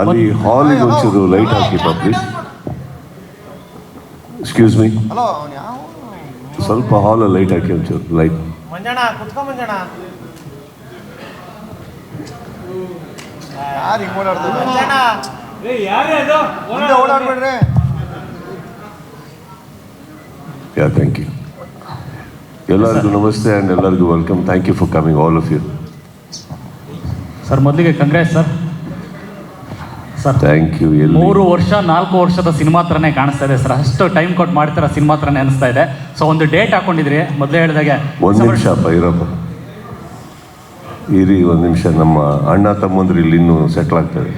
ಅಲ್ಲಿ ಹಾಲಿಗೆ ಒಂಚೂರು ಲೈಟ್ ಹಾಕಿಪ್ಪ ಪ್ಲೀಸ್. ಎಕ್ಸ್ಕ್ಯೂಸ್ ಮೀ, ಸ್ವಲ್ಪ ಹಾಲ್ ಲೈಟ್ ಹಾಕಿ ಒಂಚೂರು ಲೈಟ್. ಮಂಜಣ್ಣ ಕುತ್ಕೊ ಮಂಜಣ್ಣ. Yeah thank you. ಎಲ್ಲರಿಗೂ ನಮಸ್ತೆ ಆ್ಯಂಡ್ ಎಲ್ಲರಿಗೂ welcome. Thank you for coming all of you. Sir ಮೊದಲಿಗೆ congrats sir. Sir thank you. 3 ವರ್ಷ 4 ವರ್ಷದ ಸಿನಿಮಾ ಥರನೇ ಕಾಣಿಸ್ತಾ ಇದೆ ಸರ್. ಅಷ್ಟು ಟೈಮ್ ಕೊಟ್ಟು ಮಾಡ್ತಾರ ಸಿನಿಮಾ ಥರನೇ ಅನಿಸ್ತಾ ಇದೆ. ಸೊ ಒಂದು ಡೇಟ್ ಹಾಕೊಂಡಿದ್ರಿ ಮೊದಲೇ ಹೇಳಿದಾಗೆ. ಒಂದು ನಿಮಿಷ ಇರಪ್ಪ, ಇರಿ ಒಂದು ನಿಮಿಷ. ನಮ್ಮ ಅಣ್ಣ ತಮ್ಮಂದ್ರು ಇಲ್ಲಿ ಇನ್ನೂ ಸೆಟ್ಲ್ ಆಗ್ತದೆ.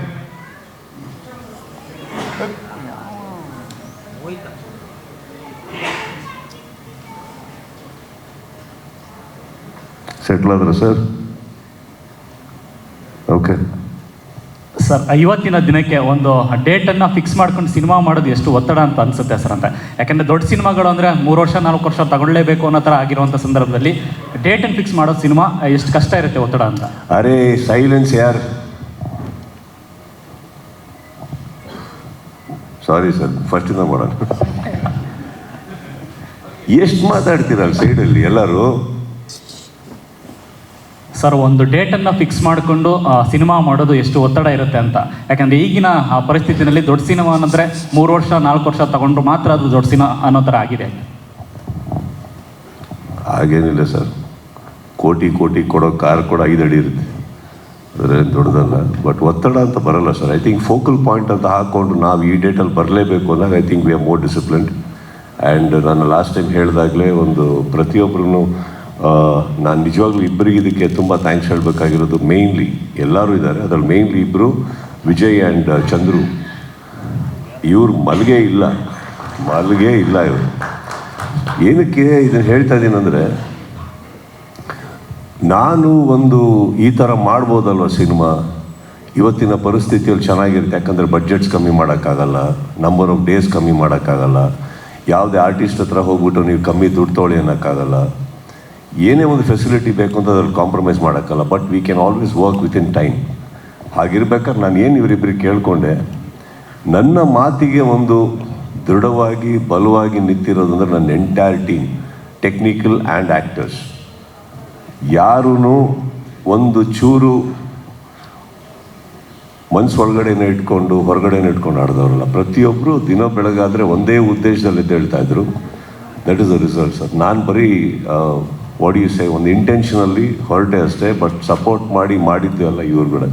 ಸೆಟ್ಲ್ ಆದ್ರೆ ಸರ್? ಓಕೆ ಸರ್, ಇವತ್ತಿನ ದಿನಕ್ಕೆ ಒಂದು ಡೇಟನ್ನು ಫಿಕ್ಸ್ ಮಾಡ್ಕೊಂಡು ಸಿನಿಮಾ ಮಾಡೋದು ಎಷ್ಟು ಒತ್ತಡ ಅಂತ ಅನಿಸುತ್ತೆ ಸರ್ ಅಂತ. ಯಾಕೆಂದರೆ ದೊಡ್ಡ ಸಿನಿಮಾಗಳು ಅಂದರೆ 3 ವರ್ಷ 4 ವರ್ಷ ತಗೊಳ್ಳೇಬೇಕು ಅನ್ನೋ ಥರ ಆಗಿರುವಂಥ ಸಂದರ್ಭದಲ್ಲಿ ಡೇಟನ್ನು ಫಿಕ್ಸ್ ಮಾಡೋದು ಸಿನಿಮಾ ಎಷ್ಟು ಕಷ್ಟ ಇರುತ್ತೆ, ಒತ್ತಡ ಅಂತ. ಅರೆ ಸೈಲೆನ್ಸ್ ಯಾರ್? ಸಾರಿ ಸರ್, ಫಸ್ಟಿಂದ ಮಾಡೋಣ. ಎಷ್ಟು ಮಾತಾಡ್ತೀರಲ್ಲ ಸೈಡಲ್ಲಿ ಎಲ್ಲರೂ? ಸರ್, ಒಂದು ಡೇಟನ್ನು ಫಿಕ್ಸ್ ಮಾಡಿಕೊಂಡು ಸಿನಿಮಾ ಮಾಡೋದು ಎಷ್ಟು ಒತ್ತಡ ಇರುತ್ತೆ ಅಂತ. ಯಾಕಂದರೆ ಈಗಿನ ಪರಿಸ್ಥಿತಿನಲ್ಲಿ ದೊಡ್ಡ ಸಿನಿಮಾ ಅಂದರೆ 3 ವರ್ಷ 4 ವರ್ಷ ತಗೊಂಡ್ರು ಮಾತ್ರ ಅದು ದೊಡ್ಡ ಸಿನಿಮಾ ಅನ್ನೋ ಥರ ಆಗಿದೆ. ಹಾಗೇನಿಲ್ಲ ಸರ್, ಕೋಟಿ ಕೊಡೋ ಕಾರ್ ಕೂಡ 5 ಅಡಿ ಇರುತ್ತೆ, ಅದರೇನು ದೊಡ್ಡದಲ್ಲ. ಬಟ್ ಒತ್ತಡ ಅಂತ ಬರಲ್ಲ sir. I think focal point ಅಂತ ಹಾಕ್ಕೊಂಡು ನಾವು ಈ ಡೇಟಲ್ಲಿ ಬರಲೇಬೇಕು ಅಂದಾಗ I think we are more disciplined. And ನಾನು ಲಾಸ್ಟ್ ಟೈಮ್ ಹೇಳಿದಾಗಲೇ ಒಂದು ಪ್ರತಿಯೊಬ್ಬರೂ ನಾನು ನಿಜವಾಗ್ಲೂ ಇಬ್ಬರಿಗೆ ಇದಕ್ಕೆ ತುಂಬ ಥ್ಯಾಂಕ್ಸ್ ಹೇಳಬೇಕಾಗಿರೋದು. ಮೇಯ್ನ್ಲಿ ಎಲ್ಲರೂ ಇದ್ದಾರೆ, ಅದರಲ್ಲಿ ಮೇಯ್ನ್ಲಿ ಇಬ್ಬರು, ವಿಜಯ್ ಆ್ಯಂಡ್ ಚಂದ್ರು. ಇವ್ರು ಮಲ್ಗೆ ಇಲ್ಲ ಇವರು. ಏನಕ್ಕೆ ಇದನ್ನು ಹೇಳ್ತಾ ಇದ್ದೀನಂದರೆ, ನಾನು ಒಂದು ಈ ಥರ ಮಾಡ್ಬೋದಲ್ವ ಸಿನಿಮಾ, ಇವತ್ತಿನ ಪರಿಸ್ಥಿತಿಯಲ್ಲಿ ಚೆನ್ನಾಗಿರುತ್ತೆ. ಯಾಕಂದರೆ ಬಡ್ಜೆಟ್ಸ್ ಕಮ್ಮಿ ಮಾಡೋಕ್ಕಾಗಲ್ಲ, ನಂಬರ್ ಆಫ್ ಡೇಸ್ ಕಮ್ಮಿ ಮಾಡೋಕ್ಕಾಗಲ್ಲ, ಯಾವುದೇ ಆರ್ಟಿಸ್ಟ್ ಹತ್ರ ಹೋಗ್ಬಿಟ್ಟು ನೀವು ಕಮ್ಮಿ ದುಡ್ಡು ತೊಗೊಳ್ಳಿ ಅನ್ನೋಕ್ಕಾಗಲ್ಲ, ಏನೇ ಒಂದು ಫೆಸಿಲಿಟಿ ಬೇಕು ಅಂತ ಅದ್ರಲ್ಲಿ ಕಾಂಪ್ರಮೈಸ್ ಮಾಡೋಕ್ಕಲ್ಲ. But we can always work within time. ಹಾಗಿರ್ಬೇಕಾದ್ರೆ ನಾನು ಏನು ಇವರಿಬ್ಬರಿಗೆ ಕೇಳಿಕೊಂಡೆ, ನನ್ನ ಮಾತಿಗೆ ಒಂದು ದೃಢವಾಗಿ ಬಲವಾಗಿ ನಿಂತಿರೋದು ಅಂದರೆ ನನ್ನ entire team, technical and actors. ಯಾರೂ ಒಂದು ಚೂರು ಮನಸ್ಸೊಳಗಡೆನೇ ಇಟ್ಕೊಂಡು ಹೊರಗಡೆನೇ ಇಟ್ಕೊಂಡು ಆಡಿದವರಲ್ಲ. ಪ್ರತಿಯೊಬ್ಬರು ದಿನ ಬೆಳಗಾದರೆ ಒಂದೇ ಉದ್ದೇಶದಲ್ಲಿ ಹೇಳ್ತಾ ಇದ್ರು. That is the result sir. ನಾನು ಬರೀ ವಾಟ್ ಯು ಸೇ ಒಂದು ಇಂಟೆನ್ಷನಲ್ಲಿ ಹೊರಟೆ ಅಷ್ಟೇ, ಬಟ್ ಸಪೋರ್ಟ್ ಮಾಡಿದ್ದು ಅಲ್ಲ ಇವ್ರುಗಳೇ.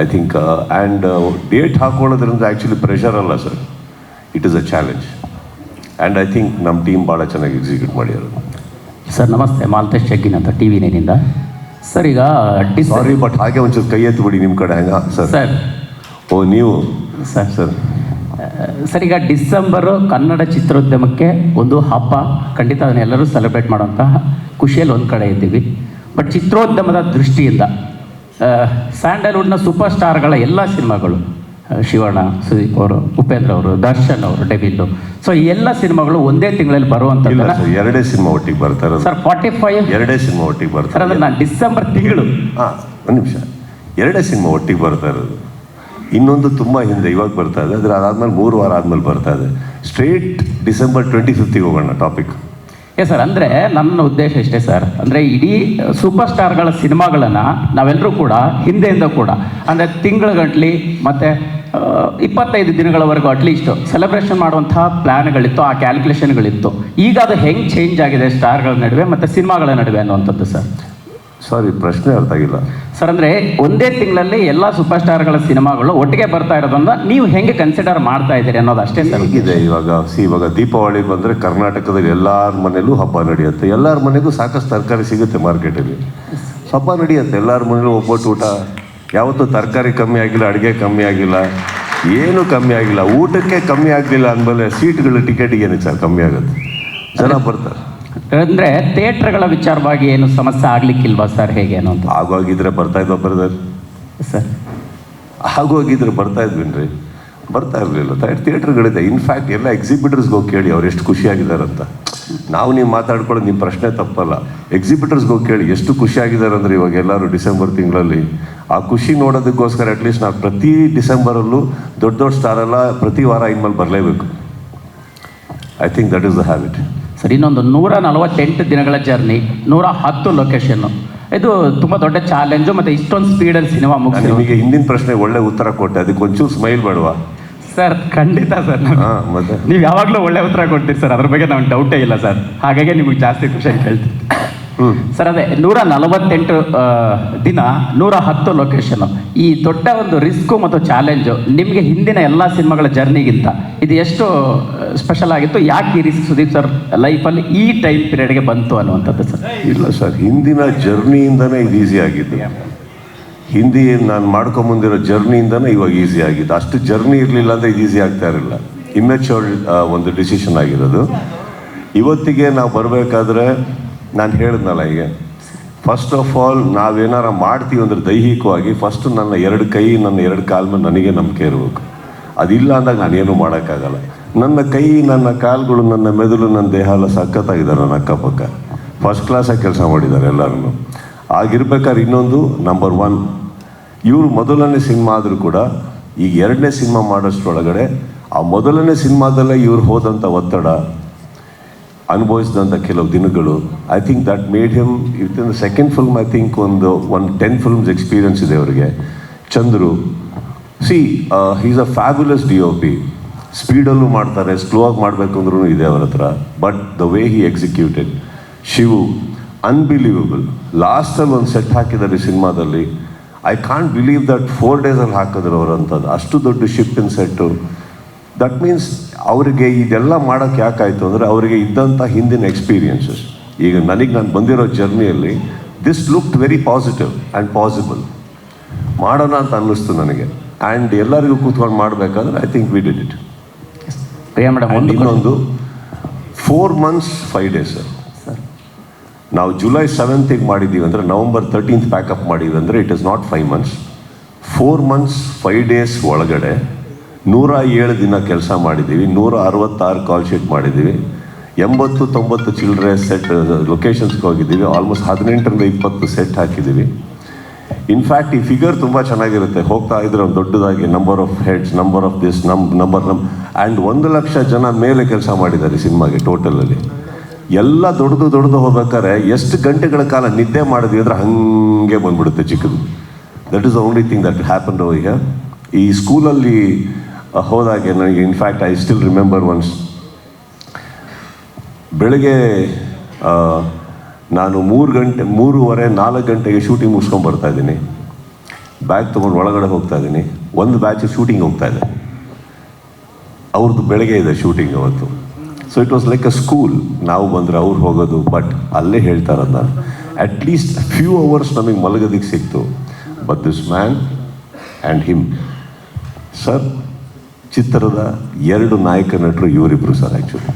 ಐ ಥಿಂಕ್ ಆ್ಯಂಡ್ ಡೇಟ್ ಹಾಕೊಳ್ಳೋದ್ರಿಂದ ಆ್ಯಕ್ಚುಲಿ ಪ್ರೆಷರ್ ಅಲ್ಲ sir, it is a challenge. And I think ನಮ್ಮ ಟೀಮ್ ಭಾಳ ಚೆನ್ನಾಗಿ ಎಕ್ಸಿಕ್ಯೂಟ್ ಮಾಡಿರೋದು. ಸರ್ ನಮಸ್ತೆ, ಮಾಲ್ತೇಶ್ ಜಗ್ಗಿನ್ ಅಂತ TV 9 ಸರ್. ಈಗ ಸಾರಿ ಬಟ್ ಹಾಗೆ ಒಂಚೂರು ಕೈ ಎತ್ತಿಬಿಡಿ ನಿಮ್ಮ ಕಡೆ. ಹಂಗ ಸರ್? ಓ ನೀವು ಸರ್. ಸರ್, ಈಗ ಡಿಸೆಂಬರು ಕನ್ನಡ ಚಿತ್ರೋದ್ಯಮಕ್ಕೆ ಒಂದು ಹಬ್ಬ, ಖಂಡಿತ ಅದನ್ನ ಎಲ್ಲರೂ ಸೆಲೆಬ್ರೇಟ್ ಮಾಡೋಂತಹ ಖುಷಿಯಲ್ಲಿ ಒಂದು ಕಡೆ ಇದ್ದೀವಿ. ಬಟ್ ಚಿತ್ರೋದ್ಯಮದ ದೃಷ್ಟಿಯಿಂದ ಸ್ಯಾಂಡಲ್ವುಡ್ನ ಸೂಪರ್ ಸ್ಟಾರ್ಗಳ ಎಲ್ಲ ಸಿನಿಮಾಗಳು, ಶಿವಣ್ಣ, ಸುದೀಪ್ ಅವರು, ಉಪೇಂದ್ರ ಅವರು, ದರ್ಶನ್ ಅವರು, ಡೆವಿಲ್ಲು, ಸೊ ಈ ಎಲ್ಲ ಸಿನಿಮಾಗಳು ಒಂದೇ ತಿಂಗಳಲ್ಲಿ ಬರುವಂಥದ್ದು. 2 ಸಿನಿಮಾ ಒಟ್ಟಿಗೆ ಬರ್ತಾರೆ ಸರ್. 45 2 ಸಿನಿಮಾ ಒಟ್ಟಿಗೆ ಬರ್ತಾರೆ. ಅದನ್ನು ನಾನು ಡಿಸೆಂಬರ್ ತಿಂಗಳು ಒಂದು ನಿಮಿಷ, 2 ಸಿನಿಮಾ ಒಟ್ಟಿಗೆ ಬರ್ತಾ ಇರೋದು. ಇನ್ನೊಂದು ತುಂಬ ಹಿಂದೆ ಇವಾಗ ಬರ್ತಾ ಇದೆ, ಆದರೆ ಅದಾದ್ಮೇಲೆ 3 ವಾರ ಆದಮೇಲೆ ಬರ್ತಾ ಇದೆ. ಸ್ಟ್ರೇಟ್ ಡಿಸೆಂಬರ್ 25th ಹೋಗೋಣ ಟಾಪಿಕ್. ಎಸ್ ಸರ್, ಅಂದರೆ ನನ್ನ ಉದ್ದೇಶ ಇಷ್ಟೇ ಸರ್. ಅಂದರೆ ಇಡೀ ಸೂಪರ್ ಸ್ಟಾರ್ಗಳ ಸಿನಿಮಾಗಳನ್ನು ನಾವೆಲ್ಲರೂ ಕೂಡ ಹಿಂದೆಯಿಂದ ಕೂಡ ಅಂದರೆ ತಿಂಗಳುಗಟ್ಟಲೆ ಮತ್ತು 25 ದಿನಗಳವರೆಗೂ ಅಟ್ಲೀಸ್ಟ್ ಸೆಲೆಬ್ರೇಷನ್ ಮಾಡುವಂತಹ ಪ್ಲ್ಯಾನ್ಗಳಿತ್ತು, ಆ ಕ್ಯಾಲ್ಕುಲೇಷನ್ಗಳಿತ್ತು. ಈಗ ಅದು ಹೆಂಗೆ ಚೇಂಜ್ ಆಗಿದೆ ಸ್ಟಾರ್ಗಳ ನಡುವೆ ಮತ್ತು ಸಿನಿಮಾಗಳ ನಡುವೆ ಅನ್ನುವಂಥದ್ದು ಸರ್. ಸಾರಿ, ಪ್ರಶ್ನೆ ಅರ್ಥ ಆಗಿಲ್ಲ ಸರ್. ಅಂದರೆ ಒಂದೇ ತಿಂಗಳಲ್ಲಿ ಎಲ್ಲ ಸೂಪರ್ ಸ್ಟಾರ್ಗಳ ಸಿನಿಮಾಗಳು ಒಟ್ಟಿಗೆ ಬರ್ತಾ ಇರೋದ್ರಿಂದ ನೀವು ಹೆಂಗೆ ಕನ್ಸಿಡರ್ ಮಾಡ್ತಾ ಇದ್ದೀರಿ ಅನ್ನೋದು ಅಷ್ಟೇ ಸರ್. ಇದೆ ಇವಾಗ ದೀಪಾವಳಿ ಬಂದರೆ ಕರ್ನಾಟಕದಲ್ಲಿ ಎಲ್ಲರ ಮನೇಲೂ ಹಬ್ಬ ನಡೆಯುತ್ತೆ. ಎಲ್ಲರ ಮನೆಗೂ ಸಾಕಷ್ಟು ತರಕಾರಿ ಸಿಗುತ್ತೆ ಮಾರ್ಕೆಟಲ್ಲಿ, ಹಬ್ಬ ನಡೆಯುತ್ತೆ. ಎಲ್ಲರ ಮನೇಲೂ ಒಬ್ಬಟ್ಟು ಊಟ. ಯಾವತ್ತೂ ತರಕಾರಿ ಕಮ್ಮಿ ಆಗಿಲ್ಲ, ಅಡುಗೆ ಕಮ್ಮಿ ಆಗಿಲ್ಲ, ಏನೂ ಕಮ್ಮಿ ಆಗಿಲ್ಲ. ಊಟಕ್ಕೆ ಕಮ್ಮಿ ಆಗಲಿಲ್ಲ ಅಂದಮೇಲೆ ಸೀಟ್ಗಳ ಟಿಕೆಟಿಗೆ ಏನಕ್ಕೆ ಸರ್ ಕಮ್ಮಿ ಆಗುತ್ತೆ? ಜನ ಬರ್ತಾರೆ. ಅಂದರೆ ಥಿಯೇಟ್ರ್ಗಳ ವಿಚಾರವಾಗಿ ಏನು ಸಮಸ್ಯೆ ಆಗಲಿಕ್ಕಿಲ್ವಾ ಸರ್, ಹೇಗೆ ಅನ್ನೋ ಅಂತ? ಆಗೋಗಿದ್ರೆ ಬರ್ತಾ ಇದ್ವಾ ಬ್ರದರ್ ಸರ್? ಆಗೋಗಿದ್ರೆ ಬರ್ತಾ ಇದ್ವೇನ್ರಿ? ಬರ್ತಾ ಇರಲಿಲ್ಲ. ಥಿಯೇಟ್ರ್ಗಳಿದೆ. ಇನ್ಫ್ಯಾಕ್ಟ್ ಎಲ್ಲ ಎಕ್ಸಿಬಿಟರ್ಸ್ಗೆ ಹೋಗಿ ಕೇಳಿ ಅವ್ರು ಎಷ್ಟು ಖುಷಿಯಾಗಿದ್ದಾರಂತ. ನಾವು ನೀವು ಮಾತಾಡ್ಕೊಳ್ಳೋದು ನಿಮ್ಮ ಪ್ರಶ್ನೆ ತಪ್ಪಲ್ಲ. ಎಕ್ಸಿಬಿಟರ್ಸ್ಗೆ ಹೋಗಿ ಕೇಳಿ ಎಷ್ಟು ಖುಷಿಯಾಗಿದ್ದಾರೆ ಅಂದರೆ ಇವಾಗ ಎಲ್ಲರೂ ಡಿಸೆಂಬರ್ ತಿಂಗಳಲ್ಲಿ ಆ ಖುಷಿ ನೋಡೋದಕ್ಕೋಸ್ಕರ ಅಟ್ಲೀಸ್ಟ್ ನಾವು ಪ್ರತಿ ಡಿಸೆಂಬರಲ್ಲೂ ದೊಡ್ಡ ದೊಡ್ಡ ಸ್ಟಾರೆಲ್ಲ ಪ್ರತಿ ವಾರ ಇನ್ಮೇಲೆ ಬರಲೇಬೇಕು. I think that is the habit. Sir, ಇನ್ನೊಂದು 148 ದಿನಗಳ ಜರ್ನಿ, 110 ಲೊಕೇಶನ್ನು, ಇದು ತುಂಬ ದೊಡ್ಡ ಚಾಲೆಂಜು. ಮತ್ತು ಇಷ್ಟೊಂದು ಸ್ಪೀಡಲ್ಲಿ ಸಿನಿಮಾ ಮುಗಿಸಿ ನಿಮಗೆ ಹಿಂದಿನ ಪ್ರಶ್ನೆ ಒಳ್ಳೆ ಉತ್ತರ ಕೊಟ್ಟೆ, ಅದಕ್ಕೆ ಒಂಚೂರು ಸ್ಮೈಲ್ ಬೇಡವಾ? ಸರ್ ಖಂಡಿತ ಸರ್. ಹಾಂ, ಮತ್ತೆ ನೀವು ಯಾವಾಗಲೂ ಒಳ್ಳೆ ಉತ್ತರ ಕೊಡ್ತೀರಿ ಸರ್, ಅದ್ರ ಬಗ್ಗೆ ನಮ್ಗೆ ಡೌಟೇ ಇಲ್ಲ ಸರ್. ಹಾಗಾಗಿ ನಿಮಗೆ ಜಾಸ್ತಿ ಖುಷಿ ಕೇಳ್ತೀವಿ ಸರ್. ಅದೇ 148 ದಿನ, 110 ಲೊಕೇಶನ್ನು, ಈ ದೊಡ್ಡ ಒಂದು ರಿಸ್ಕು ಮತ್ತು ಚಾಲೆಂಜು ನಿಮಗೆ ಹಿಂದಿನ ಎಲ್ಲ ಸಿನಿಮಾಗಳ ಜರ್ನಿಗಿಂತ ಇದು ಎಷ್ಟು ಸ್ಪೆಷಲ್ ಆಗಿತ್ತು? ಯಾಕೆ ಈ ರಿಸ್ಕ್ ಸುದೀಪ್ ಸರ್ ಲೈಫಲ್ಲಿ ಈ ಟೈಮ್ ಪೀರಿಯಡ್ಗೆ ಬಂತು ಅನ್ನುವಂಥದ್ದು ಸರ್? ಇಲ್ಲ ಸರ್, ಹಿಂದಿನ ಜರ್ನಿಯಿಂದನೇ ಇದು ಈಸಿ ಆಗಿದ್ದು. ಹಿಂದಿ ನಾನು ಮಾಡ್ಕೊಂಬಂದಿರೋ ಜರ್ನಿಯಿಂದನೇ ಇವಾಗ ಈಸಿ ಆಗಿದ್ದು. ಅಷ್ಟು ಜರ್ನಿ ಇರಲಿಲ್ಲ ಅಂದರೆ ಇದು ಈಸಿ ಆಗ್ತಾ ಇರಲಿಲ್ಲ. ಇಮ್ಮೆಚ್ಯೂರ್ ಒಂದು ಡಿಸಿಷನ್ ಆಗಿರೋದು. ಇವತ್ತಿಗೆ ನಾವು ಬರಬೇಕಾದ್ರೆ ನಾನು ಹೇಳಿದ್ನಲ್ಲ, ಈಗ ಫಸ್ಟ್ ಆಫ್ ಆಲ್ ನಾವೇನಾರ ಮಾಡ್ತೀವಿ ಅಂದರೆ ದೈಹಿಕವಾಗಿ ಫಸ್ಟು ನನ್ನ 2 ಕೈ, ನನ್ನ 2 ಕಾಲ ಮೇಲೆ ನನಗೆ ನಂಬಿಕೆ ಇರಬೇಕು. ಅದಿಲ್ಲ ಅಂದಾಗ ನಾನೇನು ಮಾಡೋಕ್ಕಾಗಲ್ಲ. ನನ್ನ ಕೈ, ನನ್ನ ಕಾಲುಗಳು, ನನ್ನ ಮೆದುಳು, ನನ್ನ ದೇಹ ಎಲ್ಲ ಸಖತ್ತಾಗಿದ್ದಾರೆ. ನನ್ನ ಅಕ್ಕಪಕ್ಕ ಫಸ್ಟ್ ಕ್ಲಾಸಾಗಿ ಕೆಲಸ ಮಾಡಿದ್ದಾರೆ ಎಲ್ಲರೂ. ಆಗಿರ್ಬೇಕಾದ್ರೆ ಇನ್ನೊಂದು ನಂಬರ್ 1, ಇವರು ಮೊದಲನೇ ಸಿನಿಮಾ ಆದರೂ ಕೂಡ ಈಗ 2ನೇ ಸಿನಿಮಾ ಮಾಡೋಷ್ಟರೊಳಗಡೆ ಆ ಮೊದಲನೇ ಸಿನಿಮಾದಲ್ಲೇ ಇವ್ರು ಹೋದಂಥ ಒತ್ತಡ, ಅನುಭವಿಸಿದಂಥ ಕೆಲವು ದಿನಗಳು, I think that made him with in the second film I think ಒಂದು 10 ಫಿಲ್ಮ್ಸ್ ಎಕ್ಸ್ಪೀರಿಯನ್ಸ್ ಇದೆ ಅವರಿಗೆ. Chandru, C is a fabulous DOP. ಸ್ಪೀಡಲ್ಲೂ ಮಾಡ್ತಾರೆ, ಸ್ಲೋ ಆಗಿ ಮಾಡಬೇಕು ಅಂದ್ರೂ ಇದೆ ಅವ್ರ ಹತ್ರ. But the way he executed. Shivu unbelievable. ಲಾಸ್ಟಲ್ಲಿ ಒಂದು ಸೆಟ್ ಹಾಕಿದ್ದಾರೆ ಸಿನಿಮಾದಲ್ಲಿ. ಐ ಕಾಂಟ್ ಬಿಲೀವ್ ದಟ್ 4 ಡೇಸಲ್ಲಿ ಹಾಕಿದ್ರು ಅವರು ಅಂಥದ್ದು. ಅಷ್ಟು ದೊಡ್ಡ ಶಿಫ್ಟಿನ ಸೆಟ್ಟು. ದಟ್ ಮೀನ್ಸ್ ಅವರಿಗೆ ಇದೆಲ್ಲ ಮಾಡೋಕ್ಕೆ ಯಾಕಾಯಿತು ಅಂದರೆ ಅವರಿಗೆ ಇದ್ದಂಥ ಹಿಂದಿನ ಎಕ್ಸ್ಪೀರಿಯನ್ಸಸ್. ಈಗ ನಾನು ಬಂದಿರೋ ಜರ್ನಿಯಲ್ಲಿ this looked very positive and possible. ಮಾಡೋಣ ಅಂತ ಅನ್ನಿಸ್ತು ನನಗೆ. ಆ್ಯಂಡ್ ಎಲ್ಲರಿಗೂ ಕೂತ್ಕೊಂಡು ಮಾಡಬೇಕಾದ್ರೆ I think we did it. Priya madam, ಇನ್ನೊಂದು 4 months 5 days ಸರ್. ನಾವು July 7th ಮಾಡಿದ್ದೀವಿ ಅಂದರೆ November 13th ಪ್ಯಾಕಪ್ ಮಾಡಿದ್ವಿ ಅಂದರೆ it is not 5 months. 4 months 5 days ಒಳಗಡೆ 107 ದಿನ ಕೆಲಸ ಮಾಡಿದ್ದೀವಿ. 166 ಕಾಲ್ ಶೀಟ್ ಮಾಡಿದ್ದೀವಿ. 80-90 ಚಿಲ್ಡ್ರೆ ಸೆಟ್ ಲೊಕೇಶನ್ಸ್ಗೆ ಹೋಗಿದ್ದೀವಿ. ಆಲ್ಮೋಸ್ಟ್ 18ರಿಂದ 20 ಸೆಟ್ ಹಾಕಿದ್ದೀವಿ. ಇನ್ಫ್ಯಾಕ್ಟ್ ಈ ಫಿಗರ್ ತುಂಬ ಚೆನ್ನಾಗಿರುತ್ತೆ. ಹೋಗ್ತಾ ಇದ್ರೆ ಒಂದು ದೊಡ್ಡದಾಗಿ number of heads, number of this, and 1 lakh ಜನ ಮೇಲೆ ಕೆಲಸ ಮಾಡಿದ್ದಾರೆ ಸಿನಿಮಾಗೆ ಟೋಟಲಲ್ಲಿ. ಎಲ್ಲ ದೊಡ್ಡದು ಹೋಗ್ಬೇಕಾದ್ರೆ ಎಷ್ಟು ಗಂಟೆಗಳ ಕಾಲ ನಿದ್ದೆ ಮಾಡಿದ್ವಿ ಅಂದರೆ ಹಾಗೆ ಬಂದ್ಬಿಡುತ್ತೆ ಚಿಕ್ಕದು. That is the only thing that happened over here. ಈ ಸ್ಕೂಲಲ್ಲಿ ಹೋದಾಗೆ ನನಗೆ in fact I still remember once, ಬೆಳಗ್ಗೆ ನಾನು 3:30-4 ಗಂಟೆಗೆ ಶೂಟಿಂಗ್ ಮುಗಿಸ್ಕೊಂಡು ಬರ್ತಾ ಇದ್ದೀನಿ. ಬ್ಯಾಗ್ ತೊಗೊಂಡು ಒಳಗಡೆ ಹೋಗ್ತಾ ಇದ್ದೀನಿ. ಒಂದು ಬ್ಯಾಚ್ ಶೂಟಿಂಗ್ ಹೋಗ್ತಾ ಇದೆ. ಅವ್ರದ್ದು ಬೆಳಗ್ಗೆ ಇದೆ ಶೂಟಿಂಗ್ ಅವತ್ತು. So it was like a school. ನಾವು ಬಂದರೆ ಅವ್ರು ಹೋಗೋದು. ಬಟ್ ಅಲ್ಲೇ ಹೇಳ್ತಾರದು ನಾನು, ಅಟ್ಲೀಸ್ಟ್ ಫ್ಯೂ ಅವರ್ಸ್ ನಮಗೆ ಮಲಗೋದಕ್ಕೆ ಸಿಕ್ತು. But this man and him sir, ಚಿತ್ರದ 2 ನಾಯಕ ನಟರು ಇವರಿಬ್ಬರು ಸರ್ ಆ್ಯಕ್ಚುಲಿ.